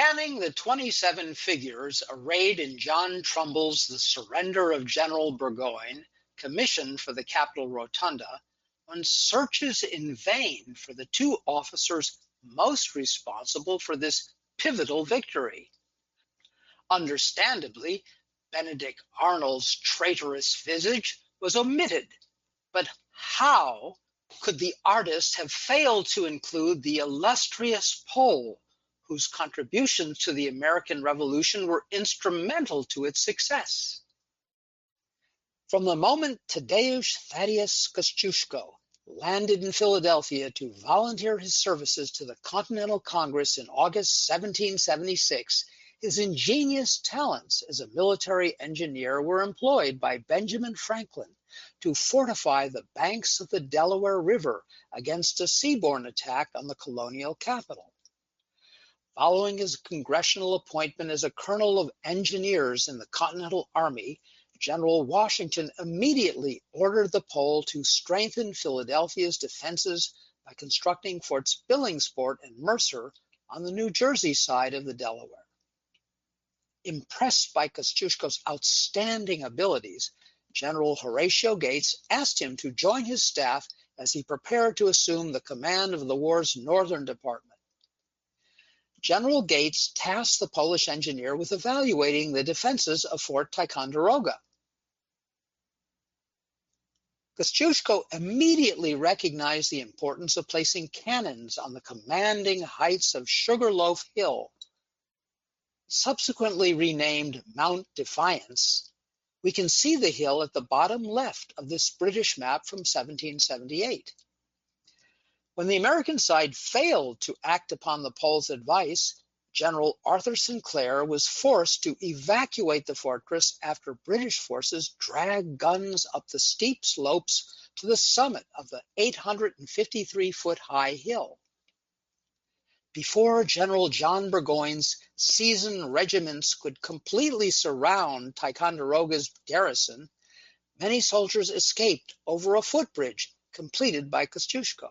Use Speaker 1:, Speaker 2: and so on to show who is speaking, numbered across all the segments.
Speaker 1: Scanning the 27 figures arrayed in John Trumbull's The Surrender of General Burgoyne, commissioned for the Capitol Rotunda, one searches in vain for the two officers most responsible for this pivotal victory. Understandably, Benedict Arnold's traitorous visage was omitted, but how could the artist have failed to include the illustrious Pole, whose contributions to the American Revolution were instrumental to its success? From the moment Tadeusz Kosciuszko landed in Philadelphia to volunteer his services to the Continental Congress in August 1776, his ingenious talents as a military engineer were employed by Benjamin Franklin to fortify the banks of the Delaware River against a seaborne attack on the colonial capital. Following his congressional appointment as a colonel of engineers in the Continental Army, General Washington immediately ordered the Pole to strengthen Philadelphia's defenses by constructing Forts Billingsport and Mercer on the New Jersey side of the Delaware. Impressed by Kosciuszko's outstanding abilities, General Horatio Gates asked him to join his staff as he prepared to assume the command of the war's northern department. General Gates tasked the Polish engineer with evaluating the defenses of Fort Ticonderoga. Kosciuszko immediately recognized the importance of placing cannons on the commanding heights of Sugarloaf Hill, subsequently renamed Mount Defiance. We can see the hill at the bottom left of this British map from 1778. When the American side failed to act upon the Pole's advice, General Arthur Sinclair was forced to evacuate the fortress after British forces dragged guns up the steep slopes to the summit of the 853-foot-high hill. Before General John Burgoyne's seasoned regiments could completely surround Ticonderoga's garrison, many soldiers escaped over a footbridge completed by Kosciuszko.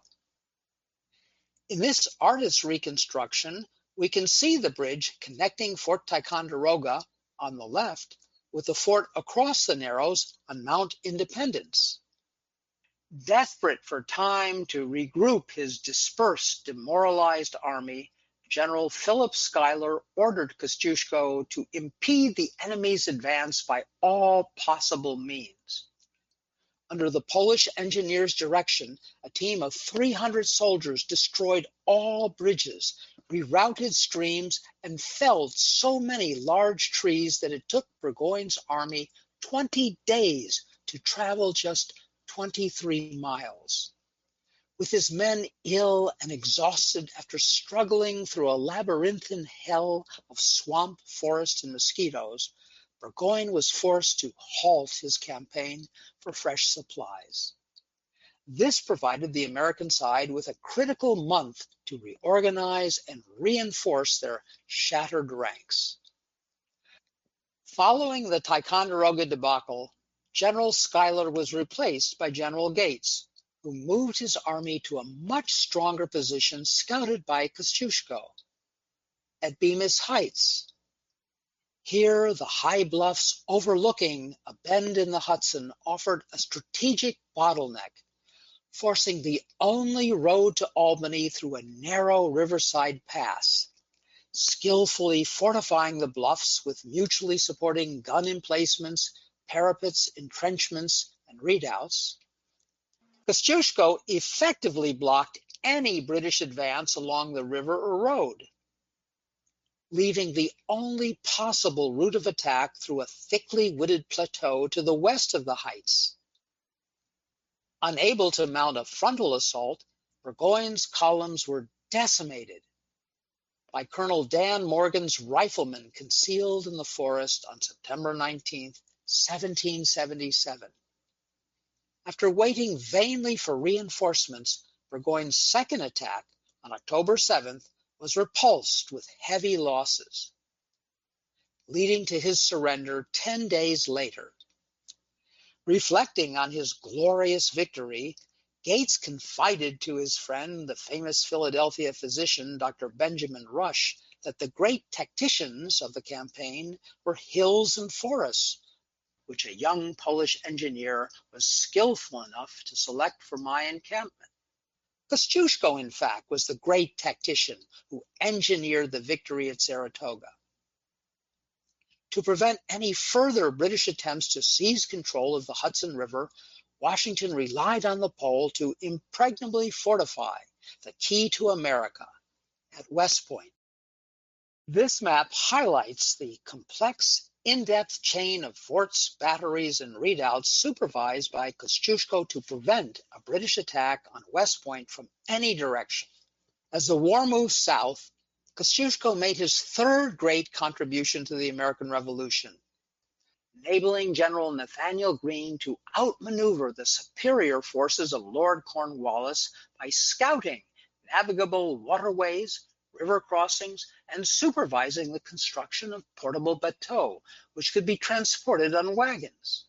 Speaker 1: In this artist's reconstruction, we can see the bridge connecting Fort Ticonderoga on the left with the fort across the Narrows on Mount Independence. Desperate for time to regroup his dispersed, demoralized army, General Philip Schuyler ordered Kosciuszko to impede the enemy's advance by all possible means. Under the Polish engineers' direction, a team of 300 soldiers destroyed all bridges, rerouted streams, and felled so many large trees that it took Burgoyne's army 20 days to travel just 23 miles. With his men ill and exhausted after struggling through a labyrinthine hell of swamp, forest, and mosquitoes, Burgoyne was forced to halt his campaign for fresh supplies. This provided the American side with a critical month to reorganize and reinforce their shattered ranks. Following the Ticonderoga debacle, General Schuyler was replaced by General Gates, who moved his army to a much stronger position scouted by Kosciuszko at Bemis Heights. Here, the high bluffs overlooking a bend in the Hudson offered a strategic bottleneck, forcing the only road to Albany through a narrow riverside pass. Skillfully fortifying the bluffs with mutually supporting gun emplacements, parapets, entrenchments, and redoubts, Kosciuszko effectively blocked any British advance along the river or road, leaving the only possible route of attack through a thickly wooded plateau to the west of the heights. Unable to mount a frontal assault, Burgoyne's columns were decimated by Colonel Dan Morgan's riflemen concealed in the forest on September 19, 1777. After waiting vainly for reinforcements, Burgoyne's second attack on October 7th was repulsed with heavy losses, leading to his surrender 10 days later. Reflecting on his glorious victory, Gates confided to his friend, the famous Philadelphia physician, Dr. Benjamin Rush, that the great tacticians of the campaign were hills and forests, which a young Polish engineer was skillful enough to select for my encampment. Kosciuszko, in fact, was the great tactician who engineered the victory at Saratoga. To prevent any further British attempts to seize control of the Hudson River, Washington relied on the Pole to impregnably fortify the key to America at West Point. This map highlights the complex, in-depth chain of forts, batteries, and redoubts supervised by Kosciuszko to prevent a British attack on West Point from any direction. As the war moved south, Kosciuszko made his third great contribution to the American Revolution, enabling General Nathaniel Greene to outmaneuver the superior forces of Lord Cornwallis by scouting navigable waterways, river crossings, and supervising the construction of portable bateaux, which could be transported on wagons.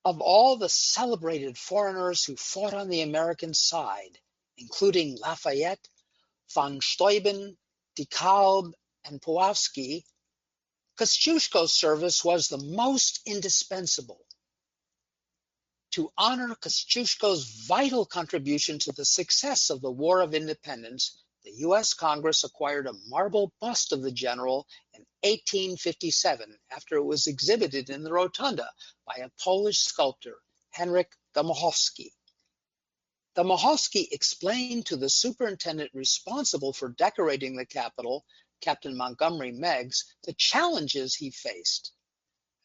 Speaker 1: Of all the celebrated foreigners who fought on the American side, including Lafayette, von Steuben, de Kalb, and Pawlowski, Kosciuszko's service was the most indispensable. To honor Kosciuszko's vital contribution to the success of the War of Independence, the U.S. Congress acquired a marble bust of the general in 1857 after it was exhibited in the Rotunda by a Polish sculptor, Henryk Dąbrowski. Dąbrowski explained to the superintendent responsible for decorating the Capitol, Captain Montgomery Meigs, the challenges he faced.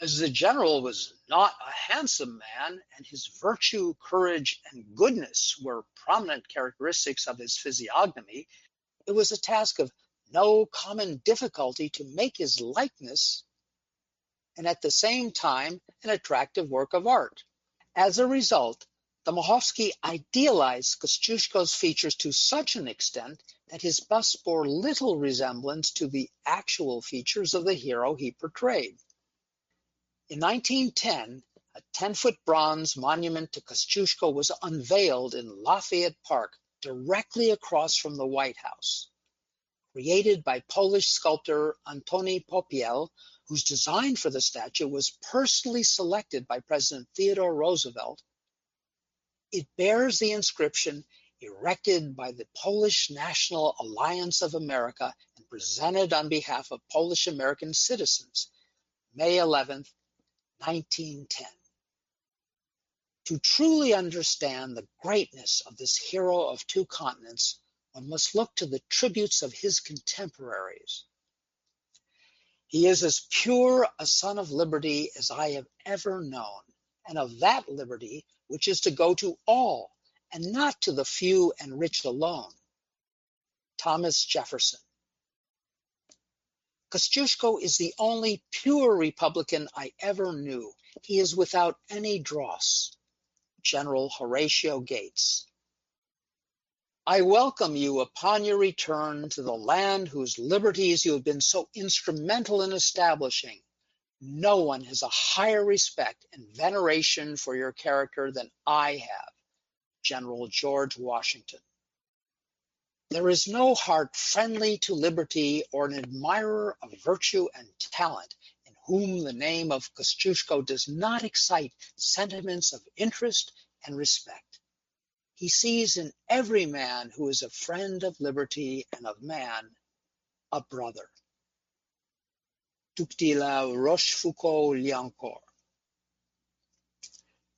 Speaker 1: As the general was not a handsome man, and his virtue, courage, and goodness were prominent characteristics of his physiognomy, it was a task of no common difficulty to make his likeness, and at the same time, an attractive work of art. As a result, Dąbrowski idealized Kosciuszko's features to such an extent that his bust bore little resemblance to the actual features of the hero he portrayed. In 1910, a 10-foot bronze monument to Kosciuszko was unveiled in Lafayette Park, directly across from the White House. Created by Polish sculptor Antoni Popiel, whose design for the statue was personally selected by President Theodore Roosevelt, it bears the inscription erected by the Polish National Alliance of America and presented on behalf of Polish American citizens, May 11, 1910. To truly understand the greatness of this hero of two continents, one must look to the tributes of his contemporaries. He is as pure a son of liberty as I have ever known, and of that liberty which is to go to all, and not to the few and rich alone. Thomas Jefferson. Kosciuszko is the only pure Republican I ever knew. He is without any dross. General Horatio Gates. I welcome you upon your return to the land whose liberties you have been so instrumental in establishing. No one has a higher respect and veneration for your character than I have. General George Washington. There is no heart friendly to liberty or an admirer of virtue and talent in whom the name of Kosciuszko does not excite sentiments of interest and respect. He sees in every man who is a friend of liberty and of man, a brother. Duc de la Rochefoucauld-Liancourt.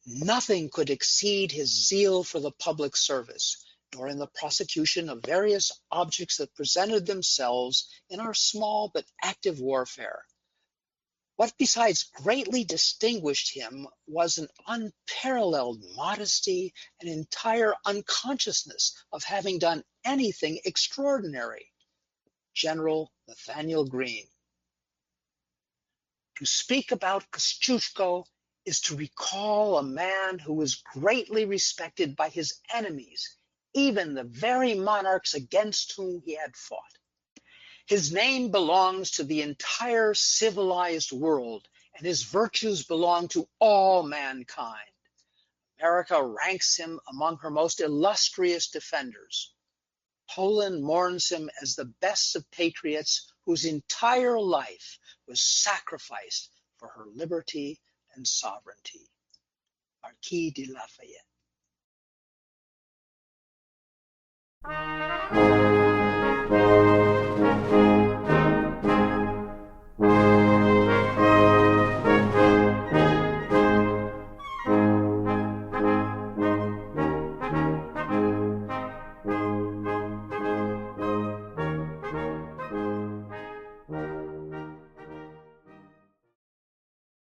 Speaker 1: Nothing could exceed his zeal for the public service, nor in the prosecution of various objects that presented themselves in our small but active warfare. What besides greatly distinguished him was an unparalleled modesty and entire unconsciousness of having done anything extraordinary. General Nathaniel Greene. To speak about Kosciuszko is to recall a man who was greatly respected by his enemies, even the very monarchs against whom he had fought. His name belongs to the entire civilized world, and his virtues belong to all mankind. America ranks him among her most illustrious defenders. Poland mourns him as the best of patriots whose entire life was sacrificed for her liberty and sovereignty. Marquis de Lafayette.